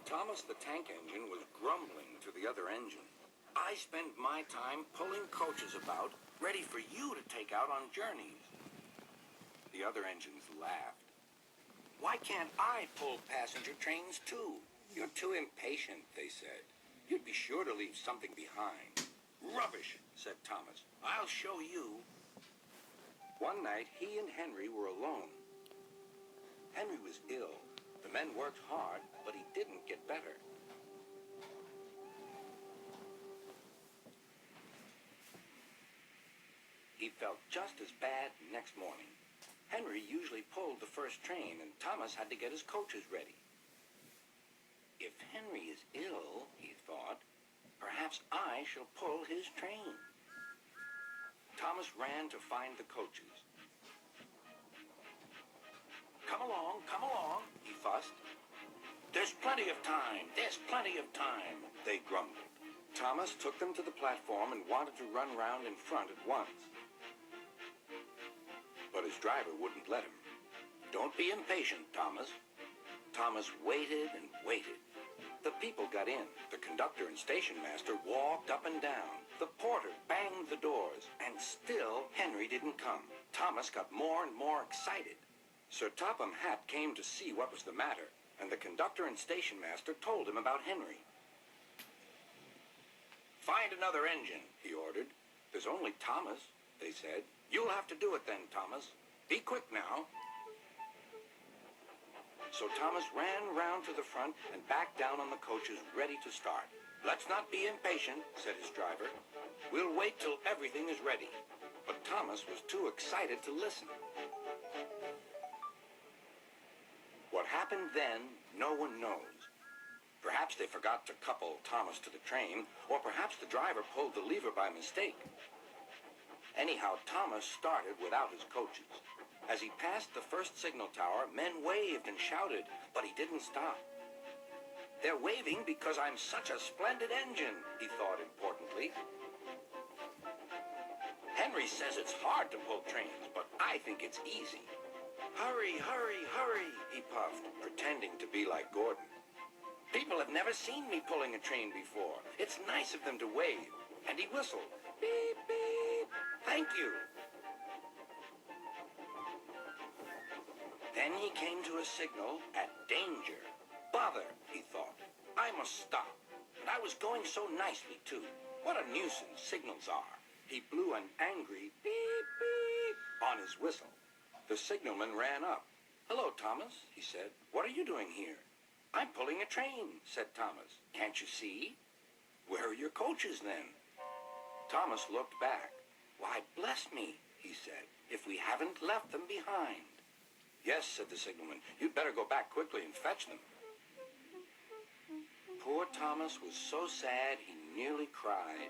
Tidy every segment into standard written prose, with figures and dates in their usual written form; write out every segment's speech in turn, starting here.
Thomas the Tank Engine was grumbling to the other engine. I spend my time pulling coaches about, ready for you to take out on journeys. The other engines laughed. Why can't I pull passenger trains too? You're too impatient, they said. You'd be sure to leave something behind. Rubbish, said Thomas. I'll show you. One night, he and Henry were alone. Henry was ill. The men worked hard, but he didn't get better. He felt just as bad next morning. Henry usually pulled the first train, and Thomas had to get his coaches ready. If Henry is ill, he thought, perhaps I shall pull his train. Thomas ran to find the coaches. Come along, he fussed. There's plenty of time, they grumbled. Thomas took them to the platform and wanted to run round in front at once. But his driver wouldn't let him. Don't be impatient, Thomas. Thomas waited and waited. The people got in. The conductor and station master walked up and down. The porter banged the doors, and still Henry didn't come. Thomas got more and more excited. Sir Topham Hatt came to see what was the matter, and the conductor and station master told him about Henry. Find another engine, he ordered. There's only Thomas, they said. You'll have to do it then, Thomas. Be quick now. So Thomas ran round to the front and back down on the coaches, ready to start. Let's not be impatient, said his driver. We'll wait till everything is ready. But Thomas was too excited to listen. What happened then, no one knows. Perhaps they forgot to couple Thomas to the train, or perhaps the driver pulled the lever by mistake. Anyhow, Thomas started without his coaches. As he passed the first signal tower, men waved and shouted, but he didn't stop. They're waving because I'm such a splendid engine, he thought importantly. Henry says it's hard to pull trains, but I think it's easy. Hurry, hurry, hurry, he puffed, pretending to be like Gordon. People have never seen me pulling a train before. It's nice of them to wave. And he whistled. Beep, beep. Thank you. Then he came to a signal at danger. Bother, he thought. I must stop. And I was going so nicely, too. What a nuisance signals are. He blew an angry beep, beep on his whistle. The signalman ran up. Hello, Thomas, he said. What are you doing here? I'm pulling a train, said Thomas. Can't you see? Where are your coaches, then? Thomas looked back. Why, bless me, he said, if we haven't left them behind. Yes, said the signalman. You'd better go back quickly and fetch them. Poor Thomas was so sad he nearly cried.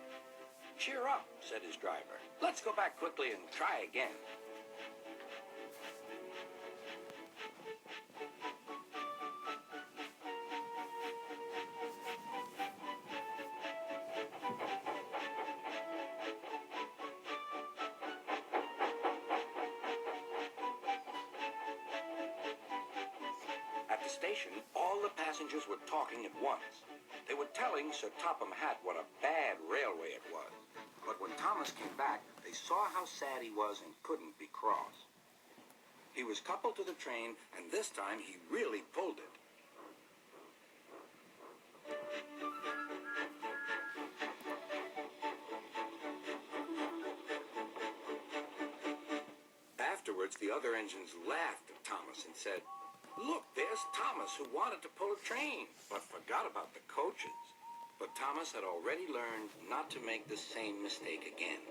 Cheer up, said his driver. Let's go back quickly and try again. At the station, all the passengers were talking at once. They were telling Sir Topham Hatt what a bad railway it was. But when Thomas came back, they saw how sad he was and couldn't be cross. He was coupled to the train, and this time he really pulled it. Afterwards, the other engines laughed at Thomas and said, Look, there's Thomas who wanted to pull a train, but forgot about the coaches. But Thomas had already learned not to make the same mistake again.